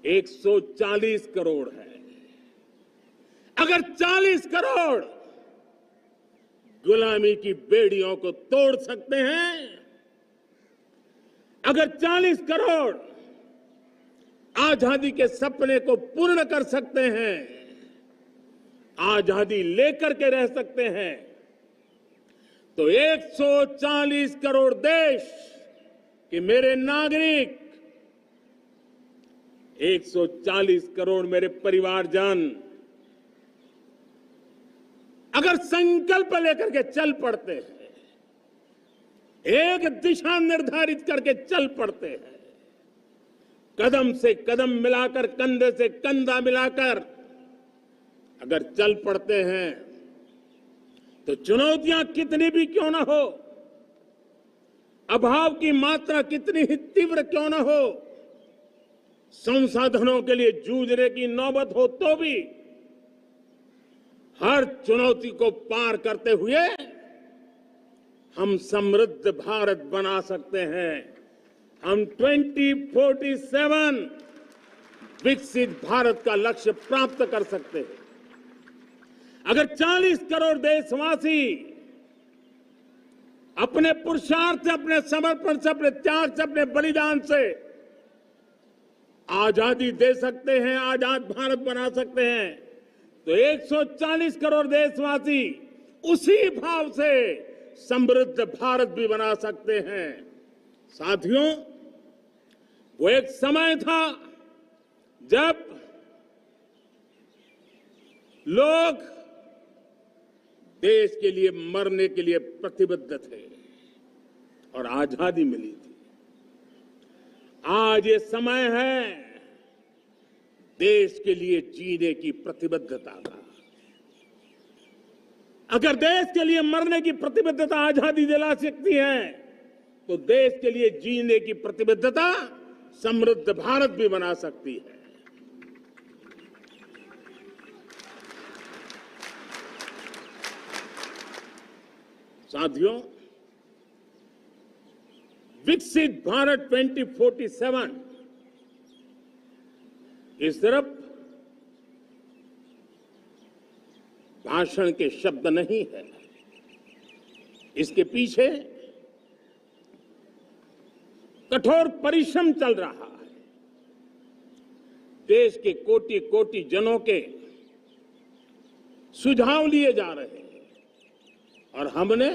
140 करोड़ है। अगर 40 करोड़ गुलामी की बेड़ियों को तोड़ सकते हैं, अगर 40 करोड़ आजादी के सपने को पूर्ण कर सकते हैं, आजादी लेकर के रह सकते हैं, तो 140 करोड़ देश के मेरे नागरिक, 140 करोड़ मेरे परिवारजन अगर संकल्प लेकर के चल पड़ते हैं, एक दिशा निर्धारित करके चल पड़ते हैं, कदम से कदम मिलाकर, कंधे से कंधा मिलाकर अगर चल पड़ते हैं, तो चुनौतियां कितनी भी क्यों ना हो, अभाव की मात्रा कितनी ही तीव्र क्यों ना हो, संसाधनों के लिए जूझने की नौबत हो तो भी हर चुनौती को पार करते हुए हम समृद्ध भारत बना सकते हैं। हम 2047 विकसित भारत का लक्ष्य प्राप्त कर सकते हैं। अगर 40 करोड़ देशवासी अपने पुरुषार्थ से, अपने समर्पण से, अपने त्याग से, अपने बलिदान से आजादी दे सकते हैं, आजाद भारत बना सकते हैं, तो 140 करोड़ देशवासी उसी भाव से समृद्ध भारत भी बना सकते हैं। साथियों, वो एक समय था जब लोग देश के लिए मरने के लिए प्रतिबद्ध थे और आजादी मिली थी। आज ये समय है देश के लिए जीने की प्रतिबद्धता का। अगर देश के लिए मरने की प्रतिबद्धता आजादी दिला सकती है, तो देश के लिए जीने की प्रतिबद्धता समृद्ध भारत भी बना सकती है। साथियों, विकसित भारत 2047 इस तरफ भाषण के शब्द नहीं है, इसके पीछे कठोर परिश्रम चल रहा है। देश के कोटि कोटि जनों के सुझाव लिए जा रहे हैं और हमने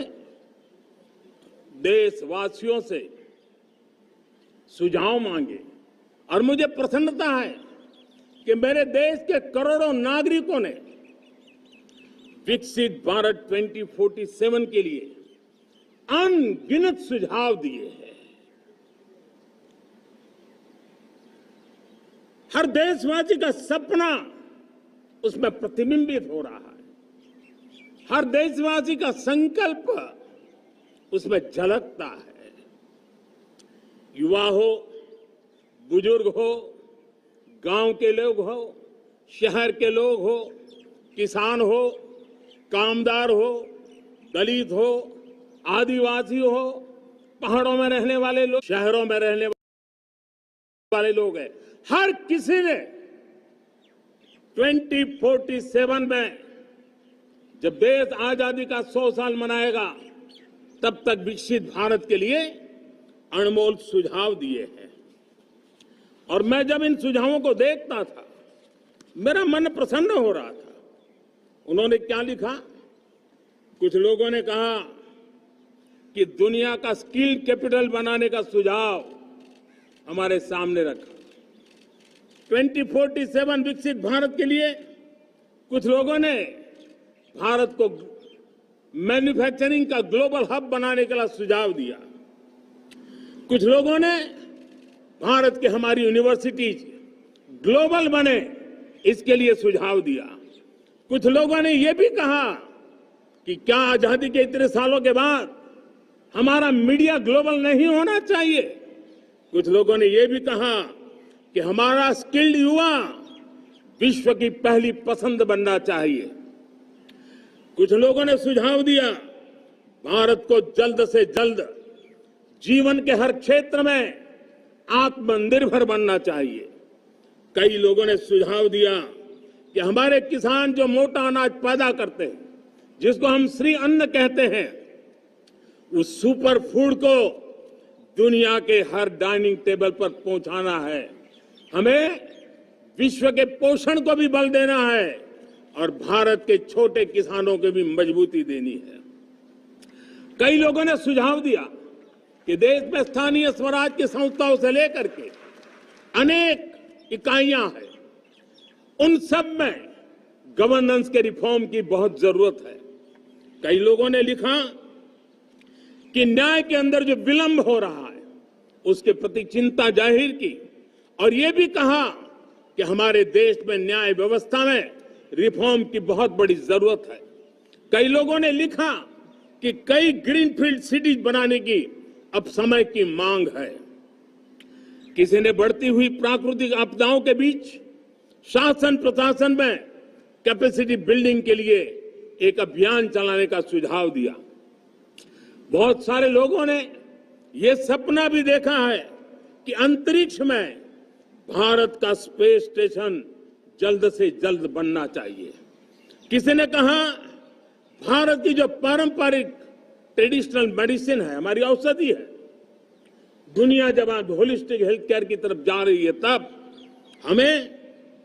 देशवासियों से सुझाव मांगे और मुझे प्रसन्नता है कि मेरे देश के करोड़ों नागरिकों ने विकसित भारत 2047 के लिए अनगिनत सुझाव दिए हैं। हर देशवासी का सपना उसमें प्रतिबिंबित हो रहा है, हर देशवासी का संकल्प उसमें झलकता है। युवा हो, बुजुर्ग हो, गांव के लोग हो, शहर के लोग हो, किसान हो, कामदार हो, दलित हो, आदिवासी हो, पहाड़ों में रहने वाले लोग, शहरों में रहने वाले लोग हैं, हर किसी ने 2047 में जब देश आजादी का 100 साल मनाएगा, तब तक विकसित भारत के लिए अनमोल सुझाव दिए हैं। और मैं जब इन सुझावों को देखता था, मेरा मन प्रसन्न हो रहा था। उन्होंने क्या लिखा? कुछ लोगों ने कहा कि दुनिया का स्किल कैपिटल बनाने का सुझाव हमारे सामने रखा। 2047 विकसित भारत के लिए कुछ लोगों ने भारत को मैन्युफैक्चरिंग का ग्लोबल हब बनाने का सुझाव दिया। कुछ लोगों ने भारत के हमारी यूनिवर्सिटीज ग्लोबल बने, इसके लिए सुझाव दिया। कुछ लोगों ने यह भी कहा कि क्या आजादी के इतने सालों के बाद हमारा मीडिया ग्लोबल नहीं होना चाहिए। कुछ लोगों ने यह भी कहा कि हमारा स्किल्ड युवा विश्व की पहली पसंद बनना चाहिए। कुछ लोगों ने सुझाव दिया भारत को जल्द से जल्द जीवन के हर क्षेत्र में आत्मनिर्भर बनना चाहिए। कई लोगों ने सुझाव दिया कि हमारे किसान जो मोटा अनाज पैदा करते हैं, जिसको हम श्री अन्न कहते हैं, उस सुपर फूड को दुनिया के हर डाइनिंग टेबल पर पहुंचाना है। हमें विश्व के पोषण को भी बल देना है और भारत के छोटे किसानों को भी मजबूती देनी है। कई लोगों ने सुझाव दिया कि देश में स्थानीय स्वराज की संस्थाओं से लेकर के अनेक इकाइयां हैं, उन सब में गवर्नेंस के रिफॉर्म की बहुत जरूरत है। कई लोगों ने लिखा कि न्याय के अंदर जो विलंब हो रहा है उसके प्रति चिंता जाहिर की और ये भी कहा कि हमारे देश में न्याय व्यवस्था में रिफॉर्म की बहुत बड़ी जरूरत है। कई लोगों ने लिखा कि कई ग्रीनफील्ड सिटीज बनाने की अब समय की मांग है। किसी ने बढ़ती हुई प्राकृतिक आपदाओं के बीच शासन प्रशासन में कैपेसिटी बिल्डिंग के लिए एक अभियान चलाने का सुझाव दिया। बहुत सारे लोगों ने यह सपना भी देखा है कि अंतरिक्ष में भारत का स्पेस स्टेशन जल्द से जल्द बनना चाहिए। किसी ने कहा भारत की जो पारंपरिक ट्रेडिशनल मेडिसिन है, हमारी औषधि है, दुनिया जब आज होलिस्टिक हेल्थ केयर की तरफ जा रही है, तब हमें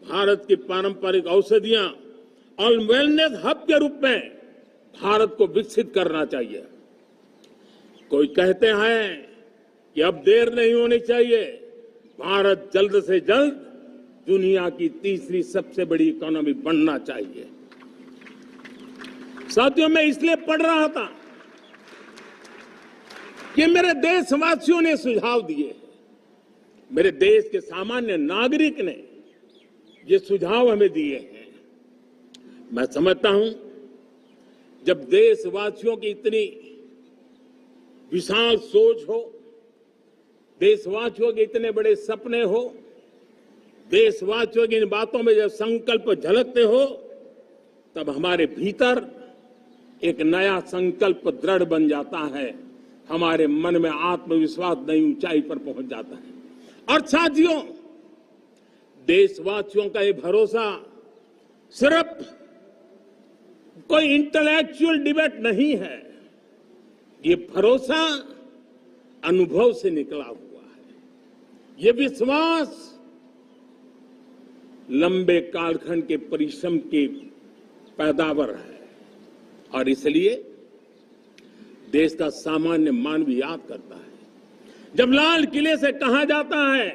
भारत की पारंपरिक औषधियां और वेलनेस हब के रूप में भारत को विकसित करना चाहिए। कोई कहते हैं कि अब देर नहीं होनी चाहिए, भारत जल्द से जल्द दुनिया की तीसरी सबसे बड़ी इकोनॉमी बनना चाहिए। साथियों, मैं इसलिए पढ़ रहा था कि मेरे देशवासियों ने सुझाव दिए, मेरे देश के सामान्य नागरिक ने ये सुझाव हमें दिए हैं। मैं समझता हूं जब देशवासियों की इतनी विशाल सोच हो, देशवासियों के इतने बड़े सपने हो, देशवासियों की इन बातों में जब संकल्प झलकते हो, तब हमारे भीतर एक नया संकल्प दृढ़ बन जाता है, हमारे मन में आत्मविश्वास नई ऊंचाई पर पहुंच जाता है। और साथियों, देशवासियों का ये भरोसा सिर्फ कोई इंटेलेक्चुअल डिबेट नहीं है, ये भरोसा अनुभव से निकला हुआ है। ये विश्वास लंबे कालखंड के परिश्रम की पैदावार है और इसलिए देश का सामान्य मानव याद करता है। जब लाल किले से कहा जाता है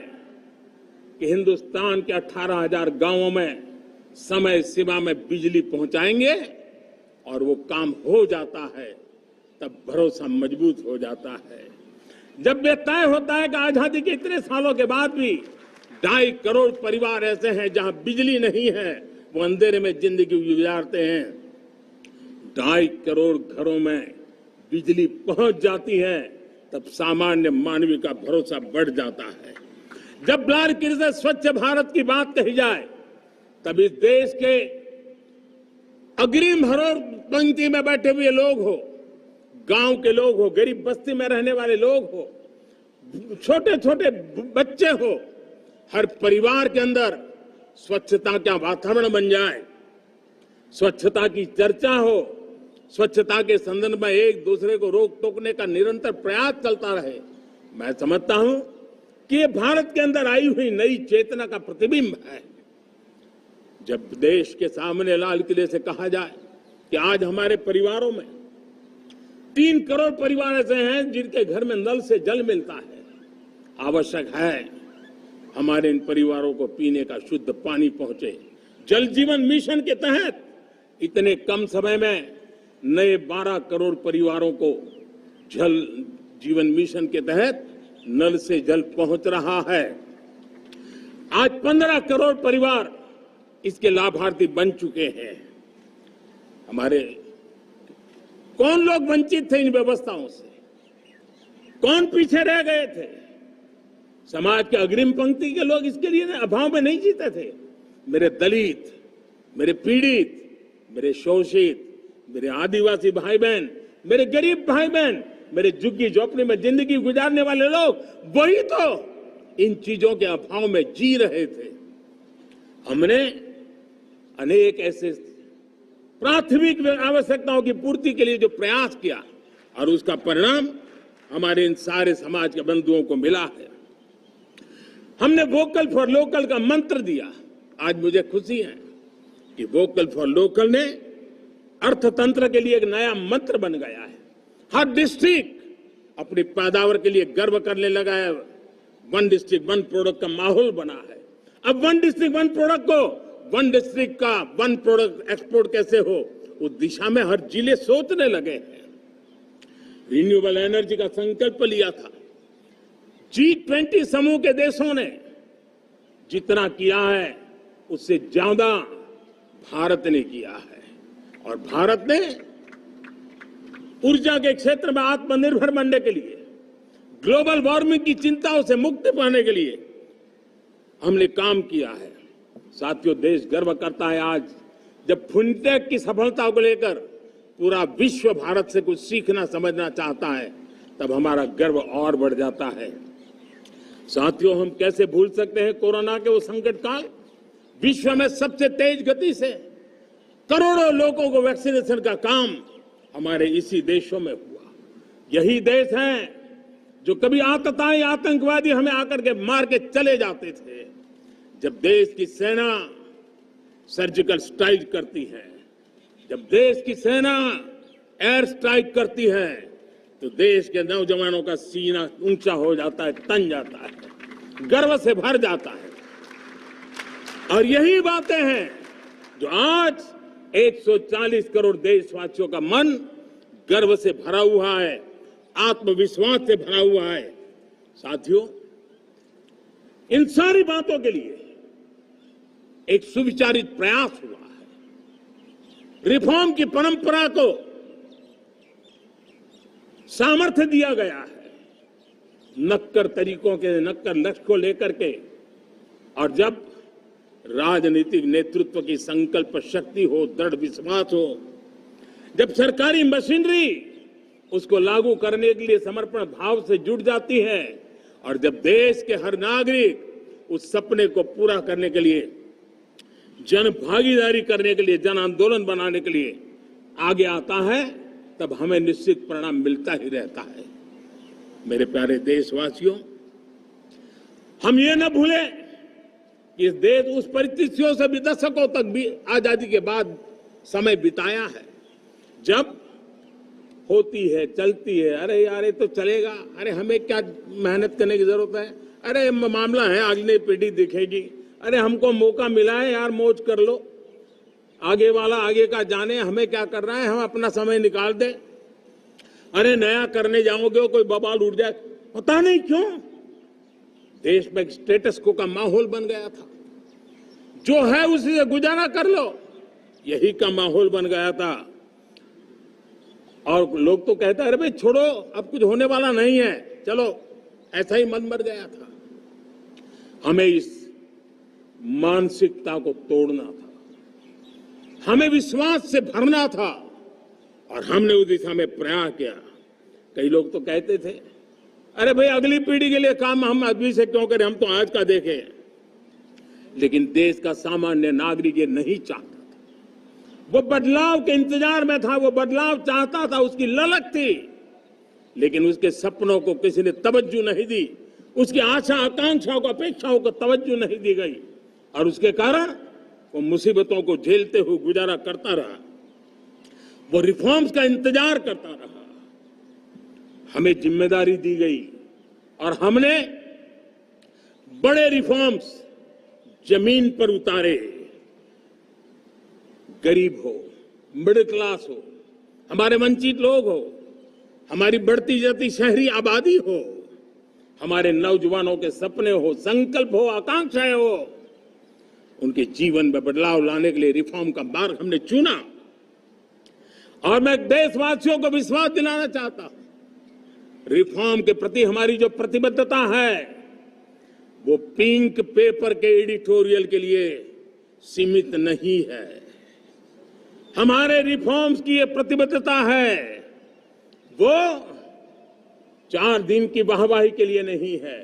कि हिंदुस्तान के 18,000 गांवों में समय सीमा में बिजली पहुंचाएंगे और वो काम हो जाता है, तब भरोसा मजबूत हो जाता है। जब यह तय होता है कि आजादी के इतने सालों के बाद भी 2.5 करोड़ परिवार ऐसे हैं जहां बिजली नहीं है, वो अंधेरे में जिंदगी गुजारते हैं, 2.5 करोड़ घरों में बिजली पहुंच जाती है, तब सामान्य मानवीय का भरोसा बढ़ जाता है। जब लाल किले से स्वच्छ भारत की बात कही जाए, तब इस देश के अग्रिम हरोर पंक्ति में बैठे हुए लोग हो, गांव के लोग हो, गरीब बस्ती में रहने वाले लोग हो, छोटे छोटे बच्चे हो, हर परिवार के अंदर स्वच्छता का वातावरण बन जाए, स्वच्छता की चर्चा हो, स्वच्छता के संदर्भ में एक दूसरे को रोक टोकने का निरंतर प्रयास चलता रहे। मैं समझता हूं कि ये भारत के अंदर आई हुई नई चेतना का प्रतिबिंब है। जब देश के सामने लाल किले से कहा जाए कि आज हमारे परिवारों में 3 करोड़ परिवार ऐसे हैं जिनके घर में नल से जल मिलता है, आवश्यक है हमारे इन परिवारों को पीने का शुद्ध पानी पहुंचे। जल जीवन मिशन के तहत इतने कम समय में नए 12 करोड़ परिवारों को जल जीवन मिशन के तहत नल से जल पहुंच रहा है। आज 15 करोड़ परिवार इसके लाभार्थी बन चुके हैं। हमारे कौन लोग वंचित थे इन व्यवस्थाओं से, कौन पीछे रह गए थे? समाज के अग्रिम पंक्ति के लोग इसके लिए अभाव में नहीं जीते थे। मेरे दलित, मेरे पीड़ित, मेरे शोषित, मेरे आदिवासी भाई बहन, मेरे गरीब भाई बहन, मेरे झुग्गी झोपड़ी में जिंदगी गुजारने वाले लोग, वही तो इन चीजों के अभाव में जी रहे थे। हमने अनेक ऐसे प्राथमिक आवश्यकताओं की पूर्ति के लिए जो प्रयास किया और उसका परिणाम हमारे इन सारे समाज के बंधुओं को मिला है। हमने वोकल फॉर लोकल का मंत्र दिया। आज मुझे खुशी है कि वोकल फॉर लोकल ने अर्थतंत्र के लिए एक नया मंत्र बन गया है। हर डिस्ट्रिक्ट अपनी पैदावार के लिए गर्व करने लगा है। वन डिस्ट्रिक्ट वन प्रोडक्ट का माहौल बना है। अब वन डिस्ट्रिक्ट वन प्रोडक्ट को वन डिस्ट्रिक्ट का वन प्रोडक्ट एक्सपोर्ट कैसे हो, उस दिशा में हर जिले सोचने लगे हैं। रिन्यूएबल एनर्जी का संकल्प लिया था। G20 समूह के देशों ने जितना किया है उससे ज्यादा भारत ने किया है और भारत ने ऊर्जा के क्षेत्र में आत्मनिर्भर बनने के लिए, ग्लोबल वार्मिंग की चिंताओं से मुक्ति पाने के लिए हमने काम किया है। साथियों, देश गर्व करता है आज जब फिनटेक की सफलता को लेकर पूरा विश्व भारत से कुछ सीखना समझना चाहता है, तब हमारा गर्व और बढ़ जाता है। साथियों, हम कैसे भूल सकते हैं कोरोना के वो संकट काल। विश्व में सबसे तेज गति से करोड़ों लोगों को वैक्सीनेशन का काम हमारे इसी देशों में हुआ। यही देश हैं जो कभी आतताई आतंकवादी हमें आकर के मार के चले जाते थे। जब देश की सेना सर्जिकल स्ट्राइक करती है, जब देश की सेना एयर स्ट्राइक करती है, तो देश के नौजवानों का सीना ऊंचा हो जाता है, तन जाता है, गर्व से भर जाता है। और यही बातें हैं जो आज 140 करोड़ देशवासियों का मन गर्व से भरा हुआ है, आत्मविश्वास से भरा हुआ है। साथियों, इन सारी बातों के लिए एक सुविचारित प्रयास हुआ है। रिफॉर्म की परंपरा को सामर्थ्य दिया गया है। नक्कर तरीकों के, नक्कर लक्ष्य को लेकर के, और जब राजनीतिक नेतृत्व की संकल्प शक्ति हो, दृढ़ विश्वास हो, जब सरकारी मशीनरी उसको लागू करने के लिए समर्पण भाव से जुट जाती है, और जब देश के हर नागरिक उस सपने को पूरा करने के लिए, जन भागीदारी करने के लिए, जन आंदोलन बनाने के लिए आगे आता है, तब हमें निश्चित परिणाम मिलता ही रहता है। मेरे प्यारे देशवासियों, हम ये न भूलें कि इस देश उस परिस्थितियों से भी दशकों तक भी आजादी के बाद समय बिताया है, जब होती है, चलती है, अरे यार ये तो चलेगा, अरे हमें क्या मेहनत करने की जरूरत है, अरे मामला है अगली पीढ़ी दिखेगी, अरे हमको मौका मिला है यार, मौज कर लो, आगे वाला आगे का जाने, हमें क्या कर रहा है, हम अपना समय निकाल दें, अरे नया करने जाओगे कोई बवाल उठ जाए। पता नहीं क्यों देश में स्टेटस को का माहौल बन गया था। जो है उसी से गुजारा कर लो, यही का माहौल बन गया था। और लोग तो कहते हैं अरे भाई छोड़ो, अब कुछ होने वाला नहीं है, चलो, ऐसा ही मन मर गया था। हमें इस मानसिकता को तोड़ना था, हमें विश्वास से भरना था, और हमने उस दिशा में प्रयास किया। कई लोग तो कहते थे अरे भाई अगली पीढ़ी के लिए काम हम अभी से क्यों करें, हम तो आज का देखें। लेकिन देश का सामान्य नागरिक ये नहीं चाहता था। वो बदलाव के इंतजार में था, वो बदलाव चाहता था, उसकी ललक थी, लेकिन उसके सपनों को किसी ने तवज्जो नहीं दी, उसकी आशा आकांक्षाओं को, अपेक्षाओं को तवज्जो नहीं दी गई, और उसके कारण वो मुसीबतों को झेलते हुए गुजारा करता रहा, वो रिफॉर्म्स का इंतजार करता रहा। हमें जिम्मेदारी दी गई और हमने बड़े रिफॉर्म्स जमीन पर उतारे। गरीब हो, मिडिल क्लास हो, हमारे वंचित लोग हो, हमारी बढ़ती जाती शहरी आबादी हो, हमारे नौजवानों के सपने हो, संकल्प हो, आकांक्षाएं हो, उनके जीवन में बदलाव लाने के लिए रिफॉर्म का मार्ग हमने चुना। और मैं देशवासियों को विश्वास दिलाना चाहता हूं, रिफॉर्म के प्रति हमारी जो प्रतिबद्धता है वो पिंक पेपर के एडिटोरियल के लिए सीमित नहीं है। हमारे रिफॉर्म्स की ये प्रतिबद्धता है, वो 4 दिन की वाहवाही के लिए नहीं है।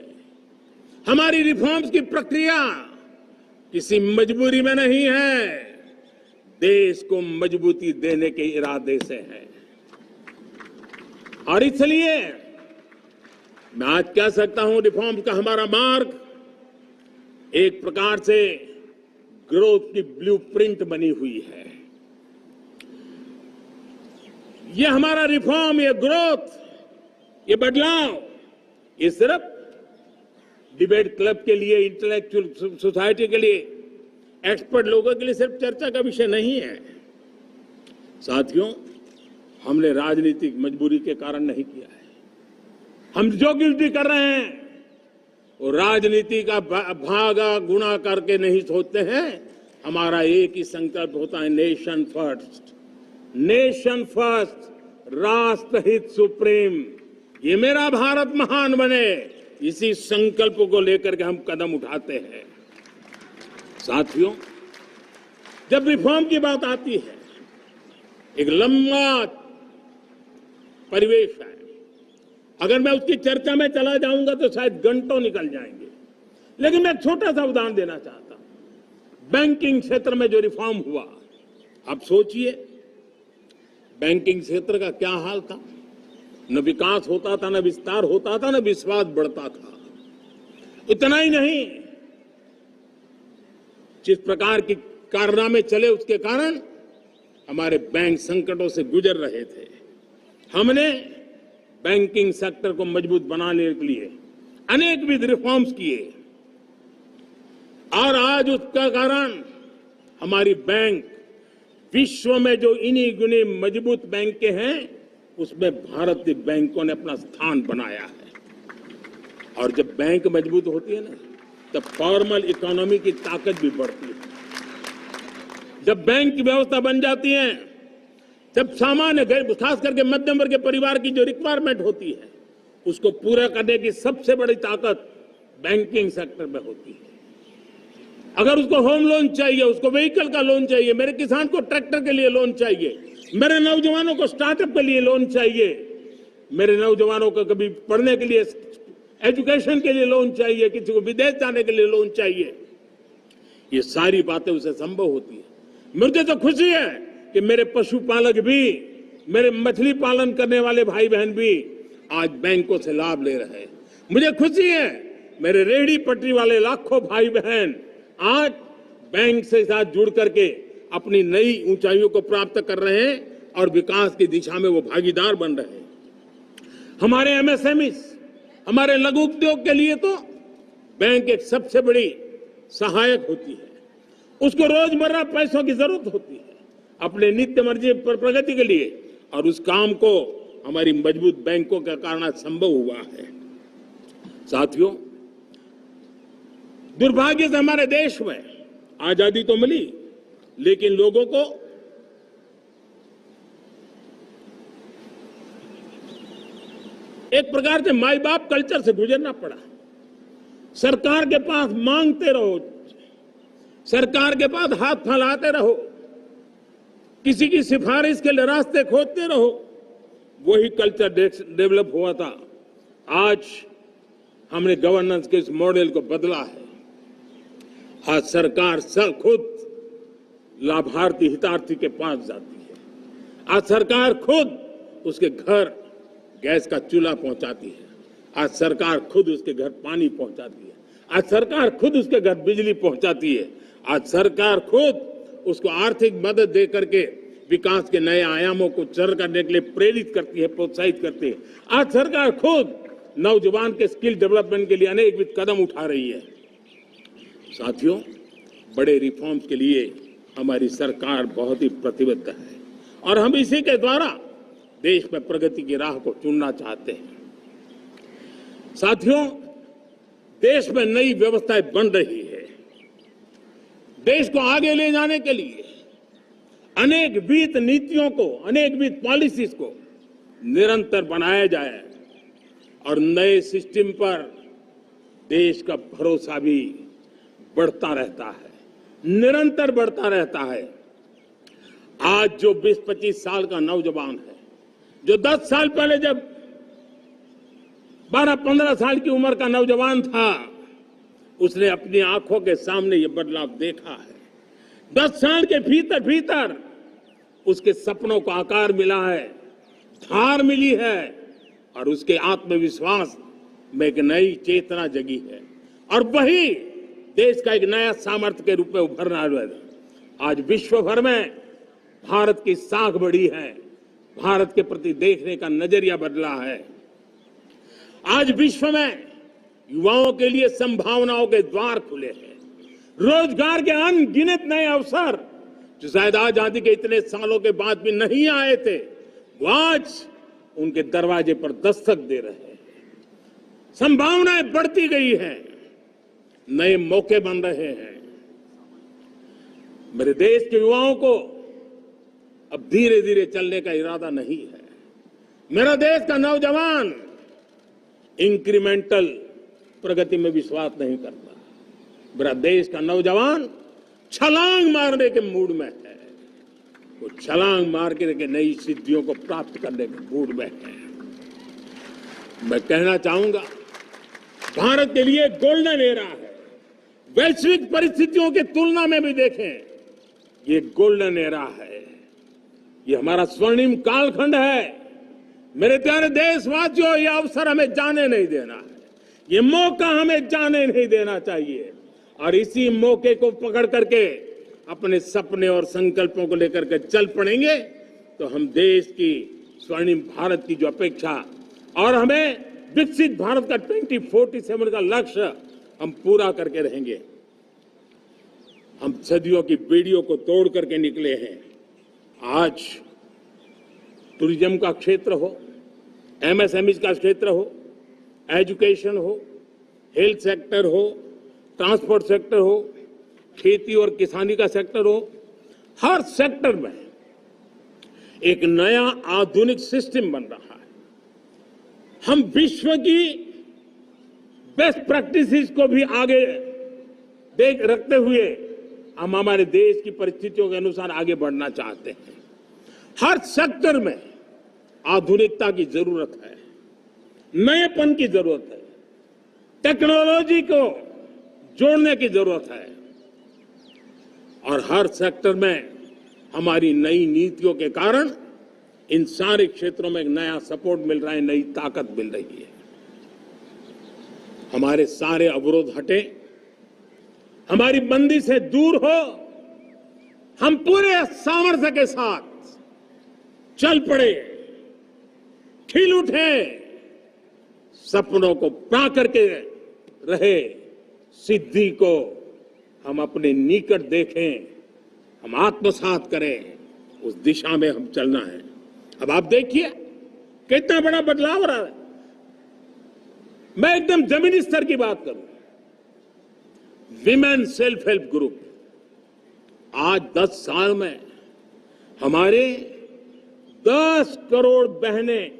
हमारी रिफॉर्म्स की प्रक्रिया किसी मजबूरी में नहीं है, देश को मजबूती देने के इरादे से है। और इसलिए मैं आज कह सकता हूं, रिफॉर्म का हमारा मार्ग एक प्रकार से ग्रोथ की ब्लूप्रिंट बनी हुई है। ये हमारा रिफॉर्म, ये ग्रोथ, ये बदलाव, ये सिर्फ डिबेट क्लब के लिए, इंटेलेक्चुअल सोसाइटी के लिए, एक्सपर्ट लोगों के लिए सिर्फ चर्चा का विषय नहीं है। साथियों, हमने राजनीतिक मजबूरी के कारण नहीं किया है। हम जो कुछ भी कर रहे हैं वो राजनीति का भागा गुणा करके नहीं सोचते हैं। हमारा एक ही संकल्प होता है, नेशन फर्स्ट, नेशन फर्स्ट, राष्ट्र हित सुप्रीम। ये मेरा भारत महान बने, इसी संकल्प को लेकर के हम कदम उठाते हैं। साथियों, जब रिफॉर्म की बात आती है, एक लंबा परिवेश है। अगर मैं उसकी चर्चा में चला जाऊंगा तो शायद घंटों निकल जाएंगे, लेकिन मैं छोटा सा उदाहरण देना चाहता हूं। बैंकिंग क्षेत्र में जो रिफॉर्म हुआ, आप सोचिए बैंकिंग क्षेत्र का क्या हाल था। न विकास होता था, न विस्तार होता था, न विश्वास बढ़ता था। इतना ही नहीं, जिस प्रकार की कारनामे चले उसके कारण हमारे बैंक संकटों से गुजर रहे थे। हमने बैंकिंग सेक्टर को मजबूत बनाने के लिए अनेकविध रिफॉर्म्स किए और आज उसका कारण हमारी बैंक विश्व में जो इन्हीं गुने मजबूत बैंक के हैं उसमें भारतीय बैंकों ने अपना स्थान बनाया है। और जब बैंक मजबूत होती है ना, तब फॉर्मल इकोनॉमी की ताकत भी बढ़ती है। जब बैंक की व्यवस्था बन जाती है, जब सामान्य खास करके मध्यम वर्ग के परिवार की जो रिक्वायरमेंट होती है उसको पूरा करने की सबसे बड़ी ताकत बैंकिंग सेक्टर में होती है। अगर उसको होम लोन चाहिए, उसको व्हीकल का लोन चाहिए, मेरे किसान को ट्रैक्टर के लिए लोन चाहिए, मेरे नौजवानों को स्टार्टअप के लिए लोन चाहिए, मेरे नौजवानों को कभी पढ़ने के लिए, एजुकेशन के लिए लोन चाहिए, किसी को विदेश जाने के लिए लोन चाहिए, ये सारी बातें उसे संभव होती है। मुझे तो खुशी है कि मेरे पशुपालक भी, मेरे मछली पालन करने वाले भाई बहन भी आज बैंकों से लाभ ले रहे हैं। मुझे खुशी है मेरे रेहड़ी पटरी वाले लाखों भाई बहन आज बैंक से साथ जुड़ करके अपनी नई ऊंचाइयों को प्राप्त कर रहे हैं और विकास की दिशा में वो भागीदार बन रहे हैं। हमारे एमएसएमई, हमारे लघु उद्योग के लिए तो बैंक एक सबसे बड़ी सहायक होती है। उसको रोजमर्रा पैसों की जरूरत होती है अपने नित्य मर्जी पर प्रगति के लिए, और उस काम को हमारी मजबूत बैंकों के कारण संभव हुआ है। साथियों, दुर्भाग्य से हमारे देश में आजादी तो मिली, लेकिन लोगों को एक प्रकार से माई बाप कल्चर से गुजरना पड़ा। सरकार के पास मांगते रहो, सरकार के पास हाथ फैलाते रहो, किसी की सिफारिश के लिए रास्ते खोजते रहो, वही कल्चर डेवलप हुआ था। आज हमने गवर्नेंस के इस मॉडल को बदला है। आज सरकार खुद लाभार्थी हितार्थी के पास जाती है। आज सरकार खुद उसके घर गैस का चूल्हा पहुंचाती है। आज सरकार खुद उसके घर पानी पहुंचाती है। आज सरकार खुद उसके घर बिजली पहुंचाती है। आज सरकार खुद उसको आर्थिक मदद दे करके विकास के नए आयामों को सर करने के लिए प्रेरित करती है, प्रोत्साहित करती है। आज सरकार खुद नौजवान के स्किल डेवलपमेंट के लिए अनेक कदम उठा रही है। साथियों, बड़े रिफॉर्म्स के लिए हमारी सरकार बहुत ही प्रतिबद्ध है और हम इसी के द्वारा देश में प्रगति की राह को चुनना चाहते हैं। साथियों, देश में नई व्यवस्थाएं बन रही है। देश को आगे ले जाने के लिए अनेक वित्त नीतियों को, अनेक वित्त पॉलिसीज को निरंतर बनाया जाए और नए सिस्टम पर देश का भरोसा भी बढ़ता रहता है, निरंतर बढ़ता रहता है। आज जो 20-25 साल का नौजवान है, जो 10 साल पहले जब 12-15 साल की उम्र का नौजवान था, उसने अपनी आंखों के सामने ये बदलाव देखा है। 10 साल के भीतर भीतर उसके सपनों को आकार मिला है, धार मिली है और उसके आत्मविश्वास में एक नई चेतना जगी है और वही देश का एक नया सामर्थ्य के रूप में उभरना है। आज विश्व भर में भारत की साख बढ़ी है, भारत के प्रति देखने का नजरिया बदला है। आज विश्व में युवाओं के लिए संभावनाओं के द्वार खुले हैं, रोजगार के अनगिनत नए अवसर जो शायद आजादी के इतने सालों के बाद भी नहीं आए थे, वो आज उनके दरवाजे पर दस्तक दे रहे हैं। संभावनाएं बढ़ती गई हैं, नए मौके बन रहे हैं। मेरे देश के युवाओं को अब धीरे धीरे चलने का इरादा नहीं है। मेरा देश का नौजवान इंक्रीमेंटल प्रगति में विश्वास नहीं करता। मेरा देश का नौजवान छलांग मारने के मूड में है, वो छलांग मार के नई सिद्धियों को प्राप्त करने के मूड में है। मैं कहना चाहूंगा, भारत के लिए गोल्डन एरा है। वैश्विक परिस्थितियों की तुलना में भी देखें, ये गोल्डन एरा है, ये हमारा स्वर्णिम कालखंड है। मेरे प्यारे देशवासियों, ये अवसर हमें जाने नहीं देना है, ये मौका हमें जाने नहीं देना चाहिए और इसी मौके को पकड़ करके अपने सपने और संकल्पों को लेकर के चल पड़ेंगे तो हम देश की स्वर्णिम भारत की जो अपेक्षा और हमें विकसित भारत का 2047 का लक्ष्य हम पूरा करके रहेंगे। हम सदियों की बेड़ियों को तोड़ करके निकले हैं। आज टूरिज्म का क्षेत्र हो, एमएसएमई का क्षेत्र हो, एजुकेशन हो, हेल्थ सेक्टर हो, ट्रांसपोर्ट सेक्टर हो, खेती और किसानी का सेक्टर हो, हर सेक्टर में एक नया आधुनिक सिस्टम बन रहा है। हम विश्व की बेस्ट प्रैक्टिसेस को भी आगे देख रखते हुए हम हमारे देश की परिस्थितियों के अनुसार आगे बढ़ना चाहते हैं। हर सेक्टर में आधुनिकता की जरूरत है, नएपन की जरूरत है, टेक्नोलॉजी को जोड़ने की जरूरत है और हर सेक्टर में हमारी नई नीतियों के कारण इन सारे क्षेत्रों में एक नया सपोर्ट मिल रहा है, नई ताकत मिल रही है। हमारे सारे अवरोध हटे, हमारी बंदी से दूर हो, हम पूरे सामर्थ्य के साथ चल पड़े, खिल उठे, सपनों को पा करके रहे, सिद्धि को हम अपने निकट देखें, हम आत्मसात करें, उस दिशा में हम चलना है। अब आप देखिए कितना बड़ा बदलाव हो रहा है। मैं एकदम जमीनी स्तर की बात करूं, विमेन सेल्फ हेल्प ग्रुप आज 10 साल में हमारे 10 करोड़ बहनें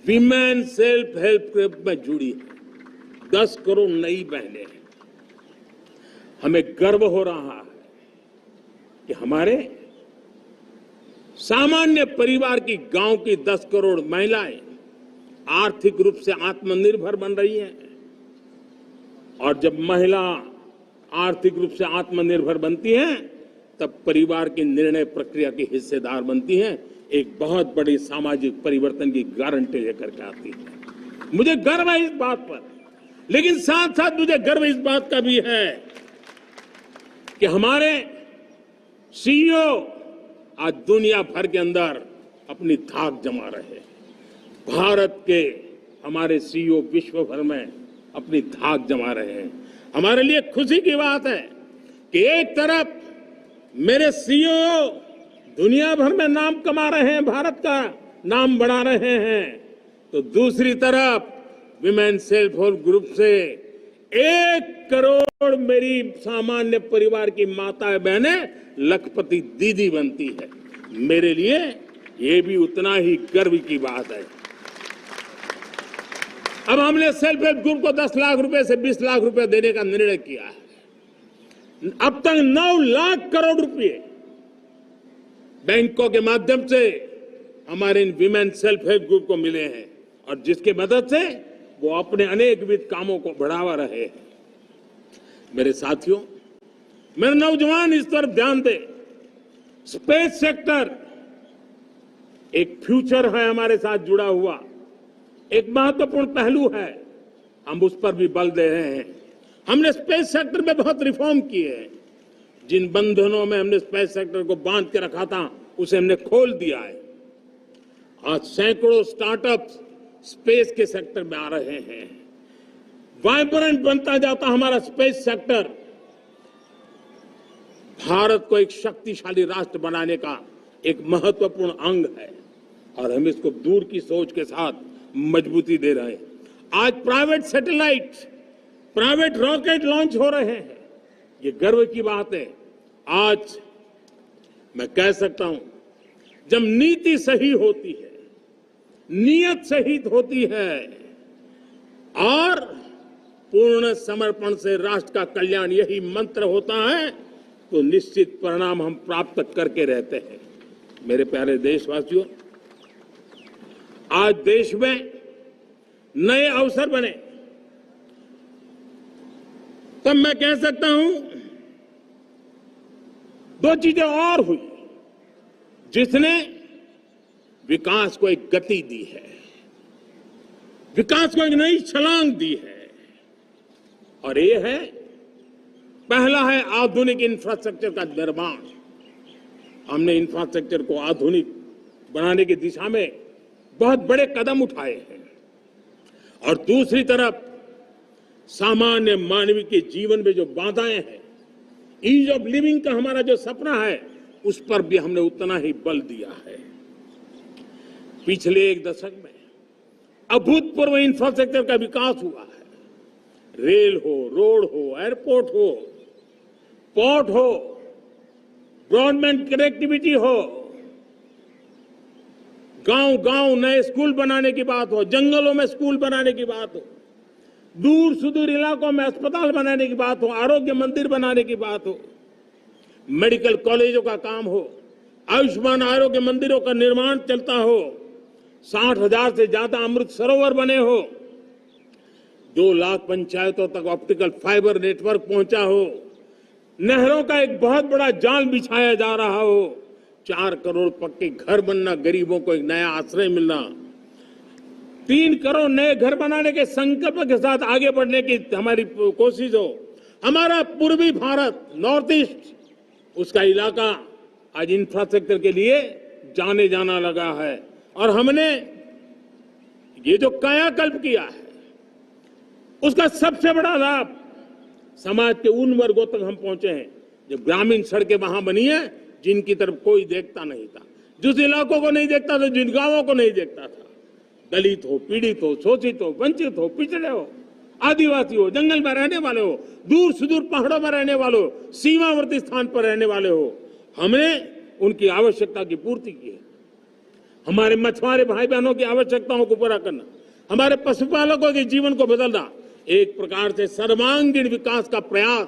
विमेन सेल्फ हेल्प ग्रुप में जुड़ी है। 10 करोड़ नई बहनें। हमें गर्व हो रहा है कि हमारे सामान्य परिवार की गांव की 10 करोड़ महिलाएं आर्थिक रूप से आत्मनिर्भर बन रही हैं और जब महिला आर्थिक रूप से आत्मनिर्भर बनती हैं तब परिवार की निर्णय प्रक्रिया की हिस्सेदार बनती हैं, एक बहुत बड़ी सामाजिक परिवर्तन की गारंटी लेकर के आती है। मुझे गर्व है इस बात पर, लेकिन साथ साथ मुझे गर्व इस बात का भी है कि हमारे सीईओ आज दुनिया भर के अंदर अपनी धाक जमा रहे हैं। भारत के हमारे सीईओ विश्व भर में अपनी धाक जमा रहे हैं। हमारे लिए खुशी की बात है कि एक तरफ मेरे सीईओ दुनिया भर में नाम कमा रहे हैं, भारत का नाम बढ़ा रहे हैं, तो दूसरी तरफ विमेन सेल्फ हेल्प ग्रुप से 1 करोड़ मेरी सामान्य परिवार की माताएं बहनें लखपति दीदी बनती है। मेरे लिए ये भी उतना ही गर्व की बात है। अब हमने सेल्फ हेल्प ग्रुप को 10 लाख रुपए से 20 लाख रुपए देने का निर्णय किया है। अब तक 9 लाख करोड़ रुपए बैंकों के माध्यम से हमारे इन विमेन सेल्फ हेल्प ग्रुप को मिले हैं और जिसकी मदद से वो अपने अनेक विध कामों को बढ़ावा रहे हैं। मेरे साथियों, मेरे नौजवान इस तरफ ध्यान दें। स्पेस सेक्टर एक फ्यूचर है हमारे साथ जुड़ा हुआ, एक महत्वपूर्ण पहलू है। हम उस पर भी बल दे रहे हैं। हमने स्पेस सेक्टर में बहुत रिफॉर्म किए हैं। जिन बंधनों में हमने स्पेस सेक्टर को बांध के रखा था, उसे हमने खोल दिया है। आज सैकड़ों स्टार्टअप्स स्पेस के सेक्टर में आ रहे हैं। वाइब्रेंट बनता जाता हमारा स्पेस सेक्टर भारत को एक शक्तिशाली राष्ट्र बनाने का एक महत्वपूर्ण अंग है और हम इसको दूर की सोच के साथ मजबूती दे रहे हैं। आज private satellite, private rocket launch हो रहे हैं। ये गर्व की बात है। आज मैं कह सकता हूं, जब नीति सही होती है, नियत सही होती है और पूर्ण समर्पण से राष्ट्र का कल्याण यही मंत्र होता है, तो निश्चित परिणाम हम प्राप्त करके रहते हैं। मेरे प्यारे देशवासियों, आज देश में नए अवसर बने, तब मैं कह सकता हूं दो चीजें और हुई जिसने विकास को एक गति दी है, विकास को एक नई छलांग दी है। और ये है, पहला है आधुनिक इंफ्रास्ट्रक्चर का निर्माण। हमने इंफ्रास्ट्रक्चर को आधुनिक बनाने की दिशा में बहुत बड़े कदम उठाए हैं। और दूसरी तरफ सामान्य मानव के जीवन में जो बाधाएं हैं, ईज ऑफ लिविंग का हमारा जो सपना है, उस पर भी हमने उतना ही बल दिया है। पिछले एक दशक में अभूतपूर्व इंफ्रास्ट्रक्चर का विकास हुआ है। रेल हो, रोड हो, एयरपोर्ट हो, पोर्ट हो, ब्रॉडबैंड कनेक्टिविटी हो, गांव गांव नए स्कूल बनाने की बात हो, जंगलों में स्कूल बनाने की बात हो, दूर सुदूर इलाकों में अस्पताल बनाने की बात हो, आरोग्य मंदिर बनाने की बात हो, मेडिकल कॉलेजों का काम हो, आयुष्मान आरोग्य मंदिरों का निर्माण चलता हो, 60,000 से ज्यादा अमृत सरोवर बने हो, 2 लाख पंचायतों तक ऑप्टिकल फाइबर नेटवर्क पहुंचा हो, नहरों का एक बहुत बड़ा जाल बिछाया जा रहा हो, 4 करोड़ पक्के घर बनना, गरीबों को एक नया आश्रय मिलना, 3 करोड़ नए घर बनाने के संकल्प के साथ आगे बढ़ने की हमारी कोशिश हो। हमारा पूर्वी भारत, नॉर्थ ईस्ट, उसका इलाका आज इंफ्रास्ट्रक्चर के लिए जाने जाना लगा है। और हमने ये जो कायाकल्प किया है, उसका सबसे बड़ा लाभ समाज के उन वर्गों तक हम पहुंचे हैं। जब ग्रामीण सड़कें वहां बनी है जिनकी तरफ कोई देखता नहीं था, जिस इलाकों को नहीं देखता था, जिन गांवों को नहीं देखता था, दलित हो, पीड़ित हो, शोषित हो, वंचित हो, पिछड़े हो, आदिवासी हो, जंगल में रहने वाले हो, दूर सुदूर पहाड़ों में रहने वाले हो, सीमावर्ती स्थान पर रहने वाले हो, हमने उनकी आवश्यकता की पूर्ति की है। हमारे मछुआरे भाई बहनों की आवश्यकताओं को पूरा करना, हमारे पशुपालकों के जीवन को बदलना, एक प्रकार से सर्वांगीण विकास का प्रयास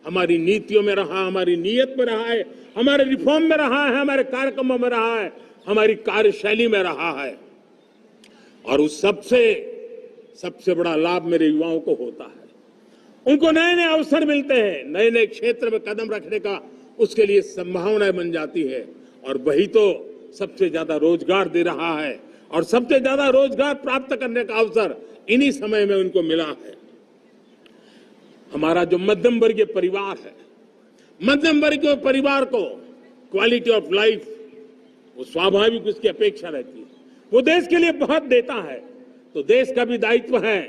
हमारी नीतियों में रहा, हमारी नीयत में रहा है, हमारे रिफॉर्म में रहा है, हमारे कार्यक्रमों में रहा है, हमारी कार्यशैली में रहा है। और उस सबसे बड़ा लाभ मेरे युवाओं को होता है। उनको नए नए अवसर मिलते हैं, नए नए क्षेत्र में कदम रखने का उसके लिए संभावनाएं बन जाती है। और वही तो सबसे ज्यादा रोजगार दे रहा है। और सबसे ज्यादा रोजगार प्राप्त करने का अवसर इन्हीं समय में उनको मिला है। हमारा जो मध्यम वर्गीय परिवार है, मध्यम वर्गीय परिवार को क्वालिटी ऑफ लाइफ, वो स्वाभाविक उसकी अपेक्षा रहती है। वो देश के लिए बहुत देता है, तो देश का भी दायित्व है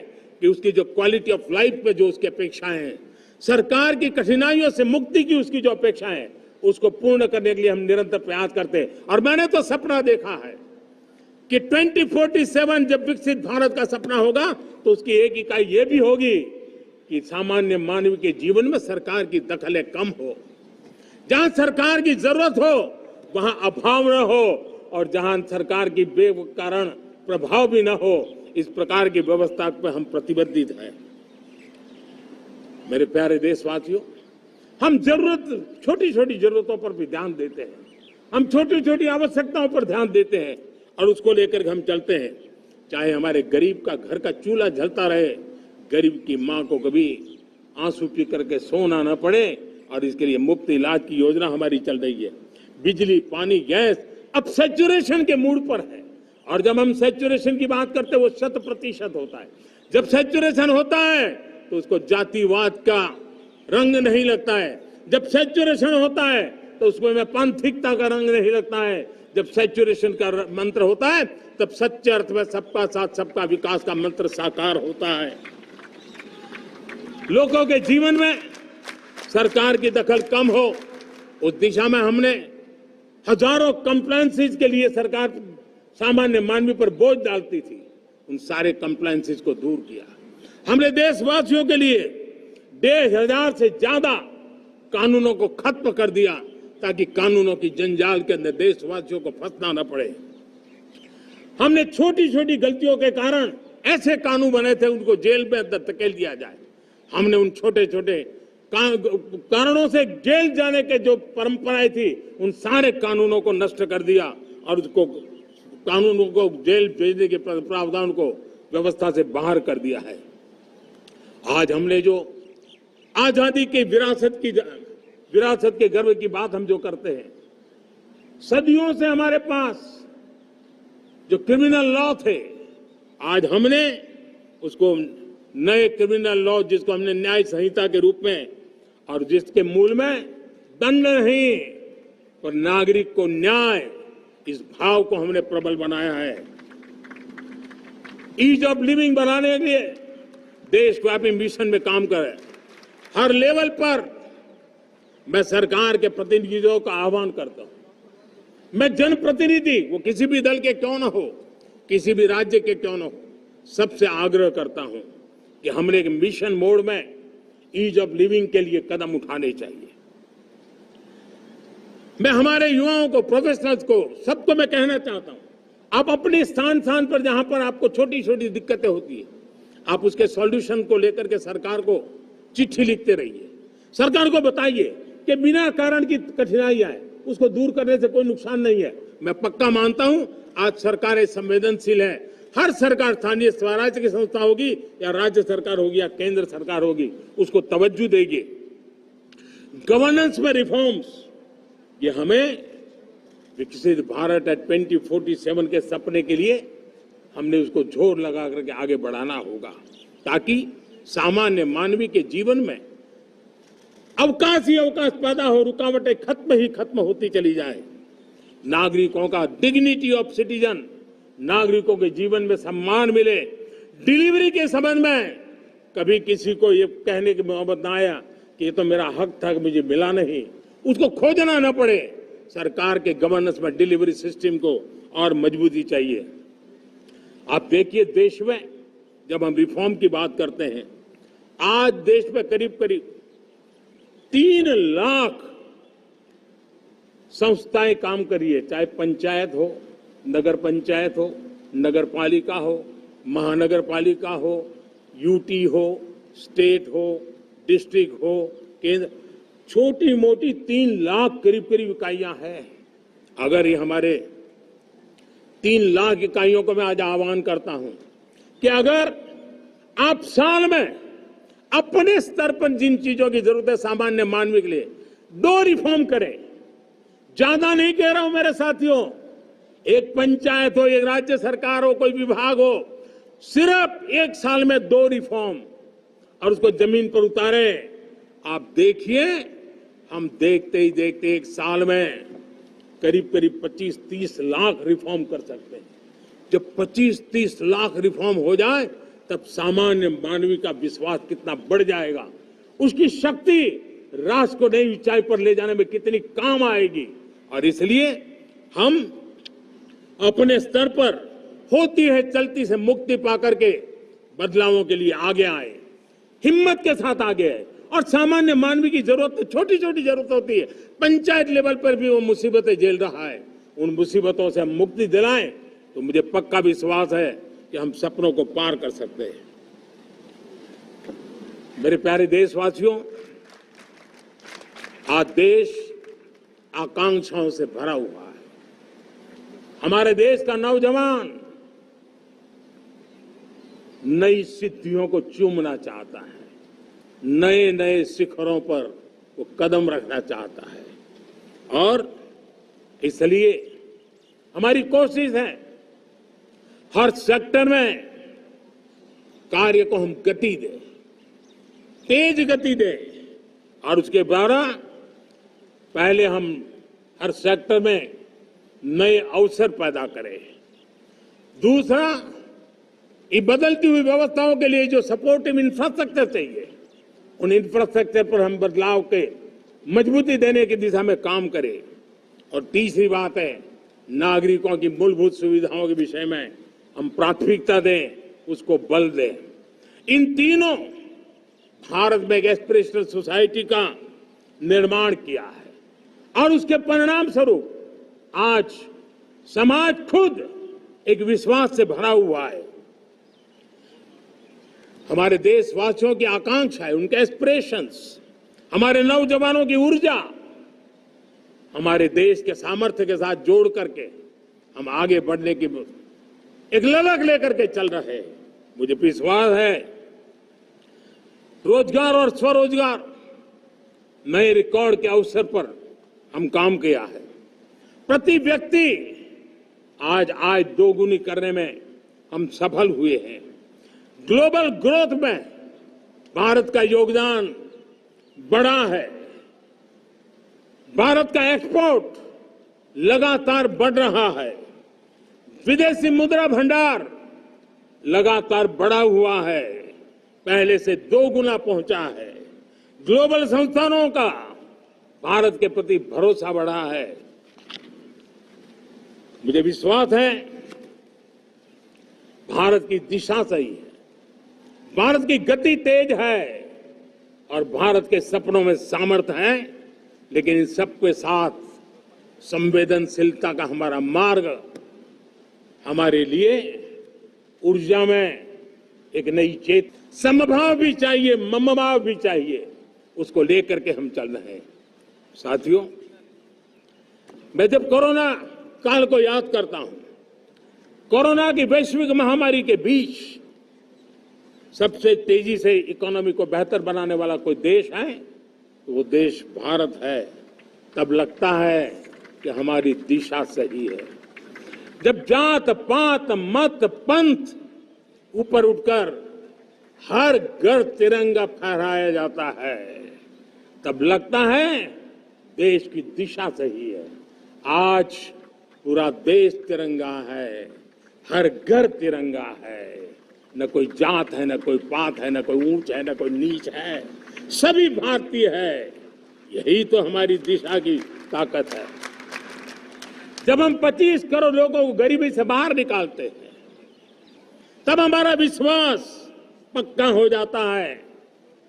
कि उसकी जो क्वालिटी ऑफ लाइफ पे जो उसकी अपेक्षाएं हैं, सरकार की कठिनाइयों से मुक्ति की उसकी जो अपेक्षाएं हैं, उसको पूर्ण करने के लिए हम निरंतर प्रयास करते हैं। और मैंने तो सपना देखा है कि 2047 जब विकसित भारत का सपना होगा, तो उसकी एक इकाई ये भी होगी कि सामान्य मानव के जीवन में सरकार की दखलें कम हो, जहां सरकार की जरूरत हो वहां अभाव न हो, और जहां सरकार की बेकारण प्रभाव भी न हो, इस प्रकार की व्यवस्था पर हम प्रतिबद्ध हैं। मेरे प्यारे देशवासियों, हम छोटी छोटी जरूरतों पर भी ध्यान देते हैं, हम छोटी छोटी आवश्यकताओं पर ध्यान देते हैं और उसको लेकर हम चलते हैं। चाहे हमारे गरीब का घर का चूल्हा जलता रहे, गरीब की मां को कभी आंसू पी करके सोना न पड़े, और इसके लिए मुफ्त इलाज की योजना हमारी चल रही है। बिजली, पानी, गैस अब सैचुरेशन के मूड पर है, और जब हम सैचुरेशन की बात करते हैं वो 100% होता है। जब सैचुरेशन होता है तो उसको जातिवाद का रंग नहीं लगता है। जब सैचुरेशन होता है तो उसमें पांथिकता का रंग नहीं लगता है। जब सैचुरेशन का मंत्र होता है तब सच्चे अर्थ में सबका साथ सबका विकास का मंत्र साकार होता है। लोगों के जीवन में सरकार की दखल कम हो, उस दिशा में हमने हजारों कंप्लायंसेस के लिए सरकार सामान्य मानवी पर बोझ डालती थी, उन सारे कंप्लायंसेस को दूर किया। हमने देशवासियों के लिए 1,500 से ज्यादा कानूनों को खत्म कर दिया, ताकि कानूनों की जंजाल के अंदर देशवासियों को फंसना न पड़े। हमने छोटी छोटी गलतियों के कारण ऐसे कानून बने थे, उनको जेल में अंदर धकेल दिया जाए। हमने उन छोटे छोटे कारणों से जेल जाने के जो परंपराएं थी, उन सारे कानूनों को नष्ट कर दिया और उसको कानूनों को जेल भेजने के प्रावधान को व्यवस्था से बाहर कर दिया है। आज हमने जो आजादी की विरासत के गर्व की बात हम जो करते हैं, सदियों से हमारे पास जो क्रिमिनल लॉ थे, आज हमने उसको नए क्रिमिनल लॉ, जिसको हमने न्याय संहिता के रूप में, और जिसके मूल में दंड नहीं पर नागरिक को न्याय, इस भाव को हमने प्रबल बनाया है। ईज ऑफ लिविंग बनाने के लिए देशव्यापी मिशन में काम करें। हर लेवल पर मैं सरकार के प्रतिनिधियों का आह्वान करता हूं। मैं जनप्रतिनिधि, वो किसी भी दल के क्यों न हो, किसी भी राज्य के क्यों न हो, सबसे आग्रह करता हूं कि हमने एक मिशन मोड में ईज ऑफ लिविंग के लिए कदम उठाने चाहिए। मैं हमारे युवाओं को, प्रोफेशनल्स को, सबको मैं कहना चाहता हूं, आप अपने स्थान पर जहां पर आपको छोटी छोटी दिक्कतें होती है, आप उसके सॉल्यूशन को लेकर के सरकार को चिट्ठी लिखते रहिए। सरकार को बताइए कि बिना कारण की कठिनाई आए उसको दूर करने से कोई नुकसान नहीं है। मैं पक्का मानता हूं आज सरकारें संवेदनशील है। हर सरकार, स्थानीय स्वराज्य की संस्था होगी या राज्य सरकार होगी या केंद्र सरकार होगी, उसको तवज्जो देगी। गवर्नेंस में रिफॉर्म्स, ये हमें विकसित भारत 2047 के सपने के लिए हमने उसको जोर लगा करके आगे बढ़ाना होगा, ताकि सामान्य मानवी के जीवन में अवकाश ही अवकाश पैदा हो, रुकावटें खत्म ही खत्म होती चली जाए। नागरिकों का डिग्निटी ऑफ सिटीजन, नागरिकों के जीवन में सम्मान मिले। डिलीवरी के संबंध में कभी किसी को ये कहने की मोहब्बत ना आया कि ये तो मेरा हक था, मुझे मिला नहीं, उसको खोजना न पड़े। सरकार के गवर्नेंस में डिलीवरी सिस्टम को और मजबूती चाहिए। आप देखिए, देश में जब हम रिफॉर्म की बात करते हैं, आज देश में करीब करीब 3 लाख संस्थाएं काम कर रही है, चाहे पंचायत हो, नगर पंचायत हो, नगर पालिका हो, महानगर पालिका हो, यूटी हो, स्टेट हो, डिस्ट्रिक्ट हो, केंद्र, छोटी मोटी 3 लाख करीब करीब इकाइयां हैं। अगर ये हमारे 3 लाख इकाइयों को मैं आज आह्वान करता हूं कि अगर आप साल में अपने स्तर पर जिन चीजों की जरूरत है सामान्य मानवी के लिए, 2 रिफॉर्म करें। ज्यादा नहीं कह रहा हूं मेरे साथियों, एक पंचायत हो, एक राज्य सरकार हो, कोई विभाग हो, सिर्फ 1 साल में 2 रिफॉर्म और उसको जमीन पर उतारे। आप देखिए, हम देखते ही देखते 1 साल में करीब करीब 25-30 लाख रिफॉर्म कर सकते हैं। जब 25-30 लाख रिफॉर्म हो जाए, तब सामान्य मानवी का विश्वास कितना बढ़ जाएगा, उसकी शक्ति राष्ट्र को नई ऊंचाई पर ले जाने में कितनी काम आएगी। और इसलिए हम अपने स्तर पर होती है चलती से मुक्ति पाकर के बदलावों के लिए आगे आए, हिम्मत के साथ आगे आए। और सामान्य मानवी की जरूरत, छोटी छोटी जरूरत होती है, पंचायत लेवल पर भी वो मुसीबतें झेल रहा है, उन मुसीबतों से हम मुक्ति दिलाएं तो मुझे पक्का विश्वास है कि हम सपनों को पार कर सकते हैं। मेरे प्यारे देशवासियों, आज देश आकांक्षाओं से भरा हुआ है। हमारे देश का नौजवान नई सिद्धियों को चूमना चाहता है, नए नए शिखरों पर वो कदम रखना चाहता है और इसलिए हमारी कोशिश है हर सेक्टर में कार्य को हम गति दें, तेज गति दें और उसके द्वारा पहले हम हर सेक्टर में नए अवसर पैदा करें। दूसरा, ये बदलती हुई व्यवस्थाओं के लिए जो सपोर्टिव इंफ्रास्ट्रक्चर चाहिए, उन इंफ्रास्ट्रक्चर पर हम बदलाव के मजबूती देने की दिशा में काम करें। और तीसरी बात है, नागरिकों की मूलभूत सुविधाओं के विषय में हम प्राथमिकता दें, उसको बल दें। इन तीनों भारत में एक एस्पिरेशनल सोसाइटी का निर्माण किया है और उसके परिणाम स्वरूप आज समाज खुद एक विश्वास से भरा हुआ है। हमारे देशवासियों की आकांक्षाएं, उनके एस्पिरेशंस, हमारे नौजवानों की ऊर्जा हमारे देश के सामर्थ्य के साथ जोड़ करके हम आगे बढ़ने की एक ललक लेकर के चल रहे हैं। मुझे विश्वास है रोजगार और स्वरोजगार नए रिकॉर्ड के अवसर पर हम काम किया है। प्रति व्यक्ति आज आय दोगुनी करने में हम सफल हुए हैं। ग्लोबल ग्रोथ में भारत का योगदान बड़ा है। भारत का एक्सपोर्ट लगातार बढ़ रहा है। विदेशी मुद्रा भंडार लगातार बढ़ा हुआ है, पहले से 2 गुना पहुंचा है। ग्लोबल संस्थानों का भारत के प्रति भरोसा बढ़ा है। मुझे विश्वास है भारत की दिशा सही है, भारत की गति तेज है और भारत के सपनों में सामर्थ्य है, लेकिन इन सबके साथ संवेदनशीलता का हमारा मार्ग हमारे लिए ऊर्जा में एक नई चेत, समभाव भी चाहिए, ममभाव भी चाहिए, उसको लेकर के हम चल रहे हैं। साथियों, मैं जब कोरोना काल को याद करता हूं, कोरोना की वैश्विक महामारी के बीच सबसे तेजी से इकोनॉमी को बेहतर बनाने वाला कोई देश है तो वो देश भारत है। तब लगता है कि हमारी दिशा सही है। जब जात पात मत पंथ ऊपर उठकर हर घर तिरंगा फहराया जाता है, तब लगता है देश की दिशा सही है। आज पूरा देश तिरंगा है, हर घर तिरंगा है। न कोई जात है, न कोई पात है, न कोई ऊंच है, न कोई नीच है, सभी भारतीय है। यही तो हमारी दिशा की ताकत है। जब हम 25 करोड़ लोगों को गरीबी से बाहर निकालते हैं, तब हमारा विश्वास पक्का हो जाता है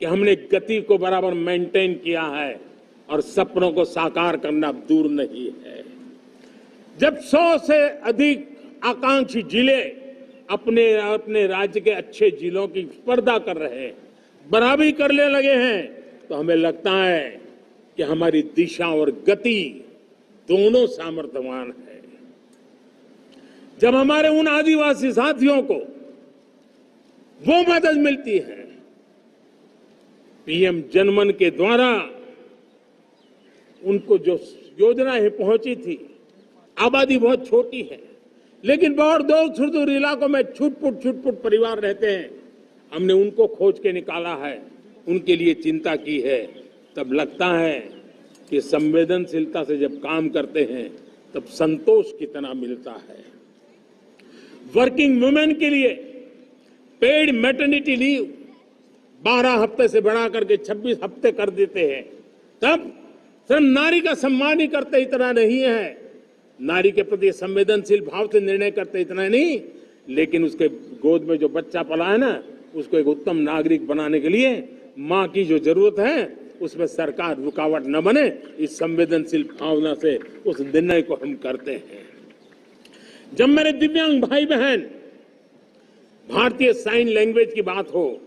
कि हमने गति को बराबर मेंटेन किया है और सपनों को साकार करना दूर नहीं है। जब 100 से अधिक आकांक्षी जिले अपने अपने राज्य के अच्छे जिलों की स्पर्धा कर रहे हैं, बराबरी करने लगे हैं, तो हमें लगता है कि हमारी दिशा और गति दोनों सामर्थ्यवान है। जब हमारे उन आदिवासी साथियों को वो मदद मिलती है, पीएम जनमन के द्वारा उनको जो योजनाएं पहुंची थी, आबादी बहुत छोटी है लेकिन बहुत दूर सुदूर इलाकों में छुटपुट परिवार रहते हैं, हमने उनको खोज के निकाला है, उनके लिए चिंता की है। तब लगता है कि संवेदनशीलता से जब काम करते हैं तब संतोष कितना मिलता है। वर्किंग वुमेन के लिए पेड मैटरनिटी लीव 12 हफ्ते से बढ़ा करके 26 हफ्ते कर देते हैं। तब सिर्फ नारी का सम्मान ही करते इतना नहीं है, नारी के प्रति संवेदनशील भाव से निर्णय करते इतना नहीं, लेकिन उसके गोद में जो बच्चा पला है ना, उसको एक उत्तम नागरिक बनाने के लिए माँ की जो जरूरत है उसमें सरकार रुकावट न बने, इस संवेदनशील भावना से उस निर्णय को हम करते हैं। जब मेरे दिव्यांग भाई बहन भारतीय साइन लैंग्वेज की बात हो